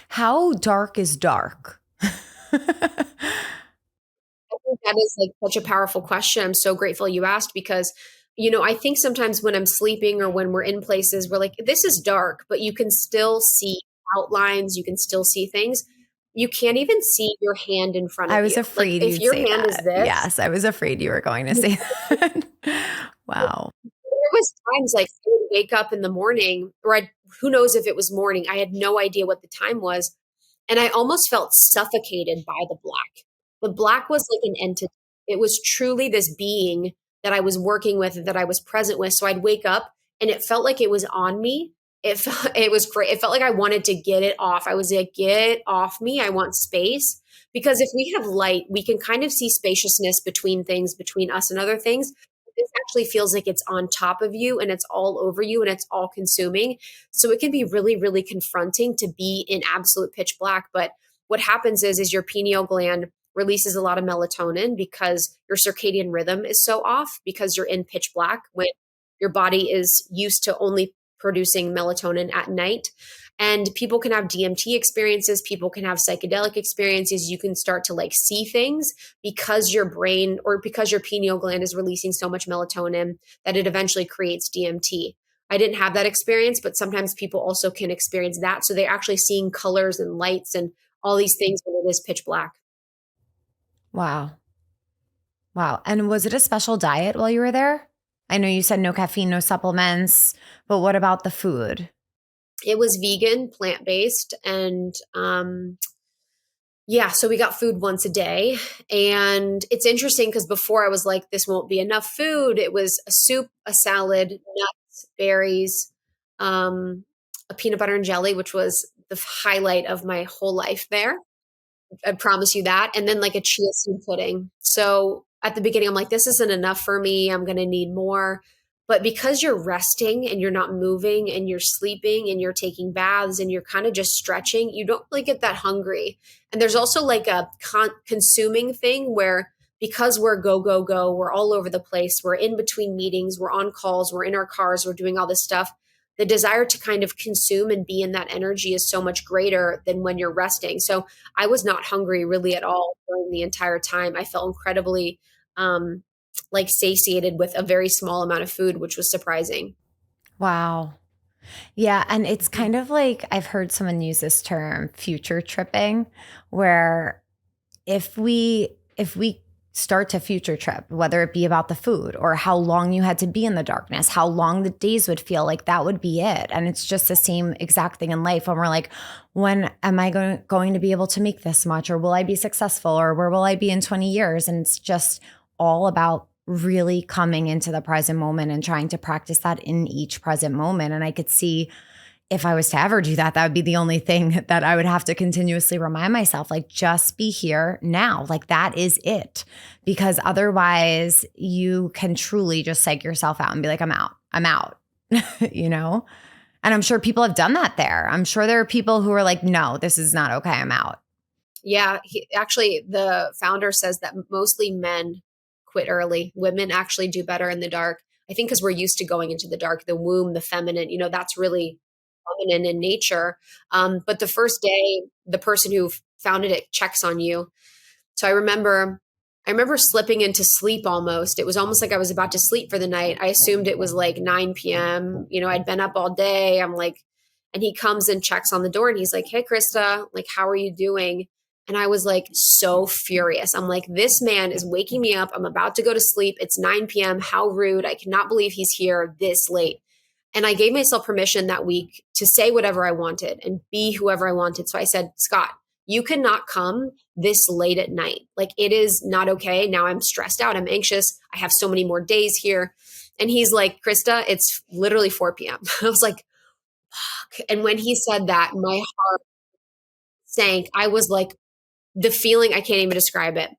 How dark is dark? think that is like such a powerful question. I'm so grateful you asked because, I think sometimes when I'm sleeping or when we're in places where like this is dark, but you can still see outlines, you can still see things. You can't even see your hand in front of I was you. Like afraid if you'd your say hand is that. this, Yes, I was afraid you were going to say that. Wow. there was times like I would wake up in the morning, or who knows if it was morning. I had no idea what the time was, and I almost felt suffocated by the black. The black was like an entity. It was truly this being that I was working with, that I was present with. So I'd wake up and it felt like it was on me. It was great. It felt like I wanted to get it off. I was like, get off me. I want space. Because if we have light, we can kind of see spaciousness between things, between us and other things. This actually feels like it's on top of you and it's all over you and it's all consuming. So it can be really, really confronting to be in absolute pitch black. But what happens is your pineal gland releases a lot of melatonin because your circadian rhythm is so off because you're in pitch black when your body is used to only producing melatonin at night. And people can have DMT experiences, people can have psychedelic experiences. You can start to like see things because your brain or because your pineal gland is releasing so much melatonin that it eventually creates DMT. I didn't have that experience, but sometimes people also can experience that. So they're actually seeing colors and lights and all these things when it is pitch black. Wow. Wow. And was it a special diet while you were there? I know you said no caffeine, no supplements, but what about the food? It was vegan, plant based, and yeah, so we got food once a day. And it's interesting because before I was like, this won't be enough food. It was a soup, a salad, nuts, berries, a peanut butter and jelly, which was the highlight of my whole life there. I promise you that. And then like a chia seed pudding. So at the beginning, I'm like, this isn't enough for me. I'm going to need more. But because you're resting and you're not moving and you're sleeping and you're taking baths and you're kind of just stretching, you don't really get that hungry. And there's also like a consuming thing where because we're go, go, go, we're all over the place, we're in between meetings, we're on calls, we're in our cars, we're doing all this stuff. The desire to kind of consume and be in that energy is so much greater than when you're resting. So I was not hungry really at all during the entire time. I felt incredibly like satiated with a very small amount of food, which was surprising. Wow. Yeah. And it's kind of like I've heard someone use this term future tripping, where if we start to future trip, whether it be about the food or how long you had to be in the darkness, how long the days would feel, like that would be it. And it's just the same exact thing in life when we're like, when am I going to be able to make this much? Or will I be successful? Or where will I be in 20 years? And it's just all about really coming into the present moment and trying to practice that in each present moment. And I could see if I was to ever do that, that would be the only thing that I would have to continuously remind myself, like, just be here now. Like, that is it. Because otherwise, you can truly just psych yourself out and be like, I'm out, you know? And I'm sure people have done that there. I'm sure there are people who are like, no, this is not okay. I'm out. Yeah, actually, the founder says that mostly men quit early. Women actually do better in the dark. I think because we're used to going into the dark, the womb, the feminine, that's really feminine in nature. But the first day, the person who founded it checks on you. So I remember slipping into sleep almost. It was almost like I was about to sleep for the night. I assumed it was like 9 p.m. I'd been up all day. I'm like, and he comes and checks on the door and he's like, hey, Krista, like, how are you doing? And I was like, so furious. I'm like, this man is waking me up. I'm about to go to sleep. It's 9 p.m. How rude. I cannot believe he's here this late. And I gave myself permission that week to say whatever I wanted and be whoever I wanted. So I said, Scott, you cannot come this late at night. Like, it is not okay. Now I'm stressed out. I'm anxious. I have so many more days here. And he's like, Krista, it's literally 4 p.m. I was like, fuck. And when he said that, my heart sank. I was like, the feeling, I can't even describe it.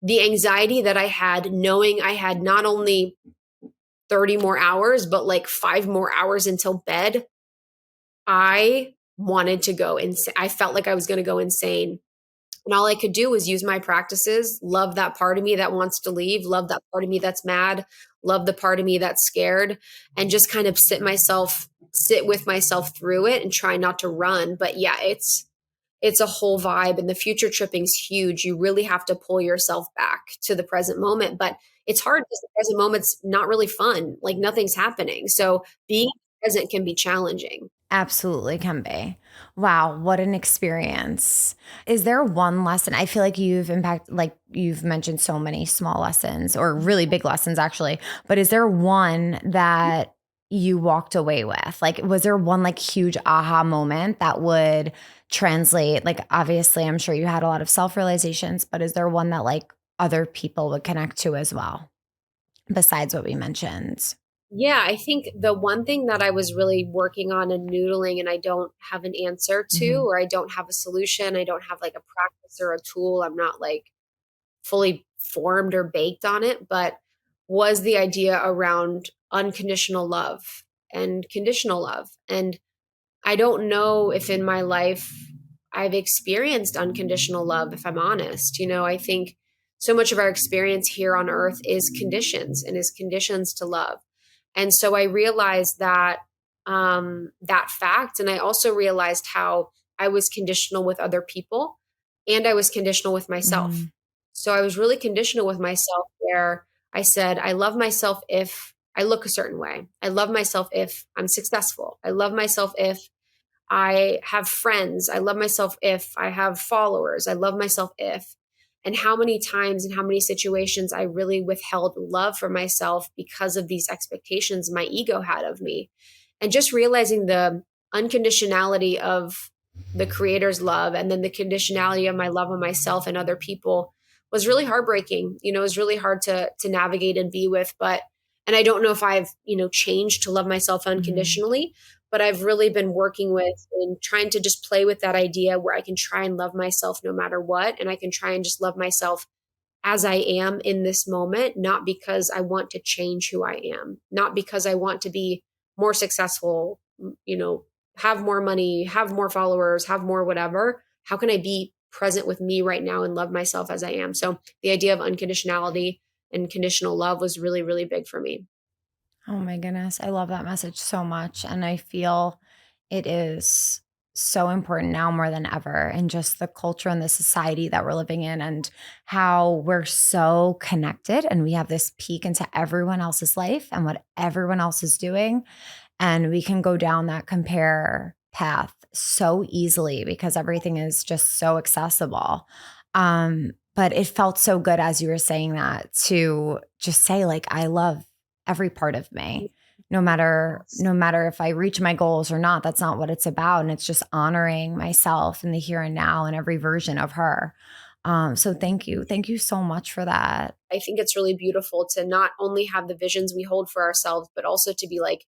The anxiety that I had knowing I had not only 30 more hours, but like 5 more hours until bed. I wanted to go insane. I felt like I was going to go insane. And all I could do was use my practices, love that part of me that wants to leave, love that part of me that's mad, love the part of me that's scared, and just kind of sit with myself through it and try not to run. But yeah, it's a whole vibe, and the future tripping's huge. You really have to pull yourself back to the present moment. But it's hard because the present moment's not really fun. Like nothing's happening. So being present can be challenging. Absolutely can be. Wow, what an experience. Is there one lesson? I feel like you've mentioned so many small lessons or really big lessons actually, but is there one that you walked away with? Like, was there one like huge aha moment that would translate? Like, obviously, I'm sure you had a lot of self realizations, but is there one that like other people would connect to as well, besides what we mentioned? Yeah, I think the one thing that I was really working on and noodling and I don't have an answer to, Mhm. or I don't have a solution, I don't have like a practice or a tool, I'm not like fully formed or baked on it, but was the idea around unconditional love and conditional love. And I don't know if in my life I've experienced unconditional love, if I'm honest. I think so much of our experience here on earth is conditions and is conditions to love. And so I realized that fact. And I also realized how I was conditional with other people and I was conditional with myself. Mhm. So I was really conditional with myself where I said, I love myself if I look a certain way. I love myself if I'm successful. I love myself if I have friends. I love myself if I have followers. I love myself if. And how many times and how many situations I really withheld love for myself because of these expectations my ego had of me. And just realizing the unconditionality of the creator's love and then the conditionality of my love of myself and other people was really heartbreaking. It was really hard to navigate and be with. But and I don't know if I've, changed to love myself Mhm. unconditionally, but I've really been working with and trying to just play with that idea where I can try and love myself no matter what. And I can try and just love myself as I am in this moment, not because I want to change who I am, not because I want to be more successful, have more money, have more followers, have more whatever. How can I be present with me right now and love myself as I am? So the idea of unconditionality and conditional love was really, really big for me. Oh my goodness. I love that message so much. And I feel it is so important now more than ever. And just the culture and the society that we're living in, and how we're so connected and we have this peek into everyone else's life and what everyone else is doing. And we can go down that compare path so easily because everything is just so accessible. But it felt so good as you were saying that to just say, like, I love every part of me. Yes. No matter if I reach my goals or not, that's not what it's about. And it's just honoring myself in the here and now and every version of her. So thank you. Thank you so much for that. I think it's really beautiful to not only have the visions we hold for ourselves, but also to be like,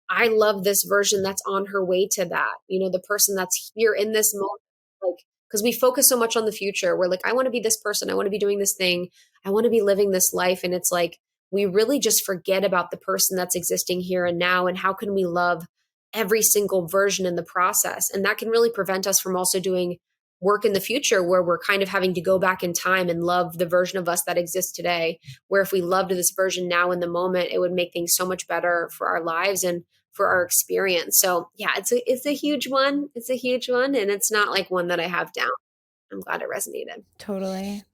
I love this version that's on her way to that. The person that's here in this moment. Like, because we focus so much on the future. We're like, I want to be this person. I want to be doing this thing. I want to be living this life. And it's like, we really just forget about the person that's existing here and now. And how can we love every single version in the process? And that can really prevent us from also doing work in the future where we're kind of having to go back in time and love the version of us that exists today. Where if we loved this version now in the moment, it would make things so much better for our lives and for our experience. So yeah, it's a huge one. It's a huge one. And it's not like one that I have down. I'm glad it resonated. Totally.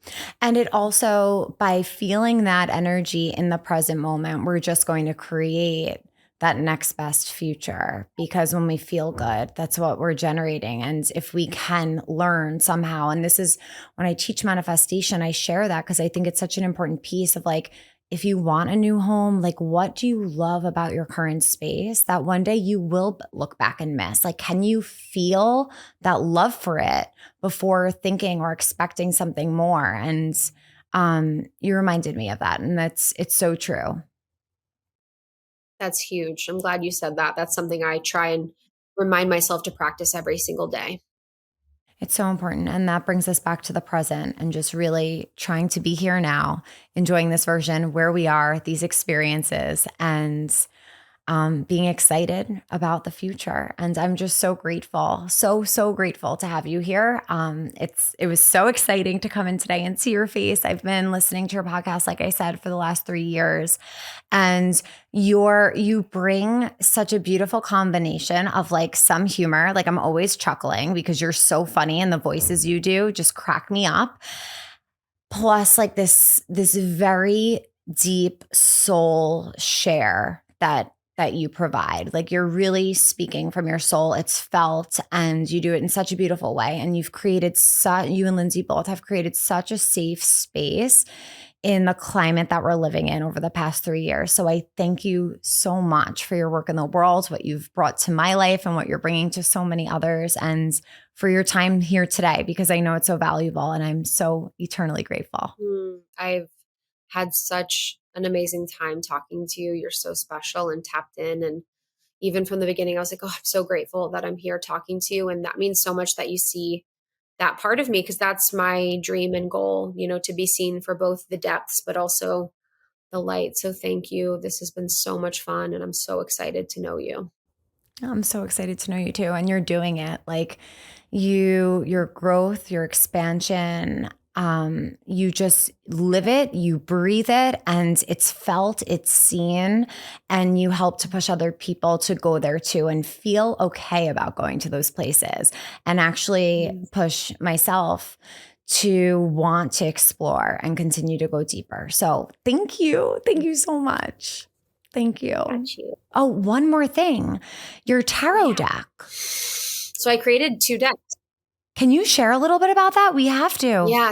And it also, by feeling that energy in the present moment, we're just going to create that next best future, because when we feel good, that's what we're generating. And if we can learn somehow, and this is when I teach manifestation, I share that because I think it's such an important piece of like, if you want a new home, like what do you love about your current space that one day you will look back and miss? Like, can you feel that love for it before thinking or expecting something more? And you reminded me of that. And it's so true. That's huge. I'm glad you said that. That's something I try and remind myself to practice every single day. It's so important. And that brings us back to the present and just really trying to be here now, enjoying this version where we are, these experiences. And being excited about the future. And I'm just so grateful, so grateful to have you here. It was so exciting to come in today and see your face. I've been listening to your podcast, like I said, for the last 3 years. And you bring such a beautiful combination of like some humor. Like I'm always chuckling because you're so funny and the voices you do just crack me up. Plus like this very deep soul share that you provide. Like you're really speaking from your soul. It's felt and you do it in such a beautiful way. And you and Lindsay both have created such a safe space in the climate that we're living in over the past 3 years. So I thank you so much for your work in the world, what you've brought to my life and what you're bringing to so many others, and for your time here today, because I know it's so valuable and I'm so eternally grateful. I've had such an amazing time talking to you. You're so special and tapped in. And even from the beginning, I was like, oh, I'm so grateful that I'm here talking to you. And that means so much that you see that part of me, because that's my dream and goal, to be seen for both the depths, but also the light. So thank you. This has been so much fun. And I'm so excited to know you. I'm so excited to know you too. And you're doing it. Like your growth, your expansion, you just live it, you breathe it, and it's felt, it's seen, and you help to push other people to go there too and feel okay about going to those places, and actually push myself to want to explore and continue to go deeper. So thank you. Thank you so much. Thank you. Got you. Oh, one more thing. Your tarot deck. So I created 2 decks. Can you share a little bit about that? We have to. Yeah.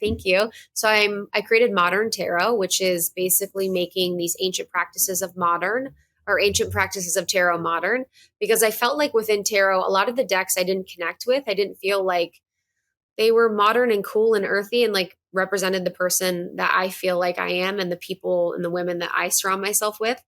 Thank you. So I created Modern Tarot, which is basically making these ancient practices of tarot modern, because I felt like within tarot, a lot of the decks I didn't connect with. I didn't feel like they were modern and cool and earthy and like represented the person that I feel like I am and the people and the women that I surround myself with.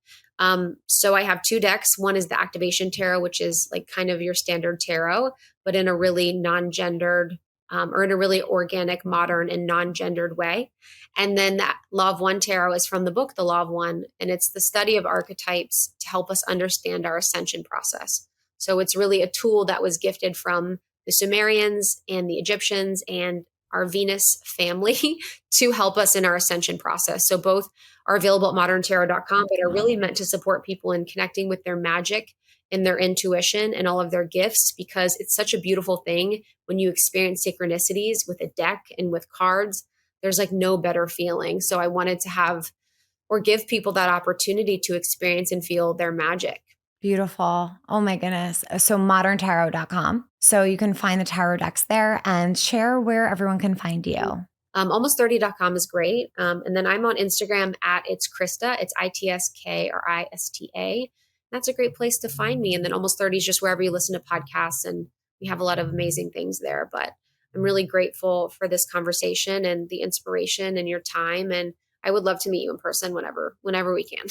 So I have 2 decks. One is the Activation Tarot, which is like kind of your standard tarot, but in a really non-gendered or in a really organic, modern, and non-gendered way. And then that Law of One Tarot is from the book, The Law of One, and it's the study of archetypes to help us understand our ascension process. So it's really a tool that was gifted from the Sumerians and the Egyptians and our Venus family to help us in our ascension process. So both are available at moderntarot.com, but are really meant to support people in connecting with their magic and their intuition and all of their gifts, because it's such a beautiful thing when you experience synchronicities with a deck and with cards. There's like no better feeling. So I wanted to have or give people that opportunity to experience and feel their magic. Beautiful. Oh my goodness. So moderntarot.com. So you can find the tarot decks there, and share where everyone can find you. Almost30.com is great. And then I'm on Instagram at It's Krista. It's ITSKRISTA. That's a great place to find me. And then Almost 30 is just wherever you listen to podcasts, and we have a lot of amazing things there. But I'm really grateful for this conversation and the inspiration and your time. And I would love to meet you in person whenever we can.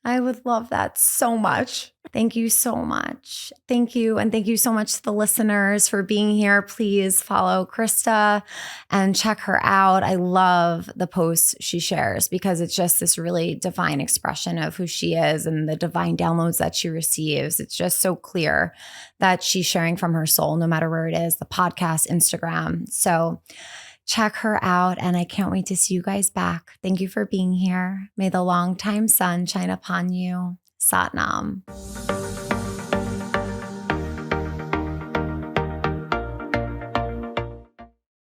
I would love that so much. Thank you so much. Thank you. And thank you so much to the listeners for being here. Please follow Krista and check her out. I love the posts she shares because it's just this really divine expression of who she is and the divine downloads that she receives. It's just so clear that she's sharing from her soul, no matter where it is, the podcast, Instagram. So check her out, and I can't wait to see you guys back. Thank you for being here. May the longtime sun shine upon you. Sat Nam.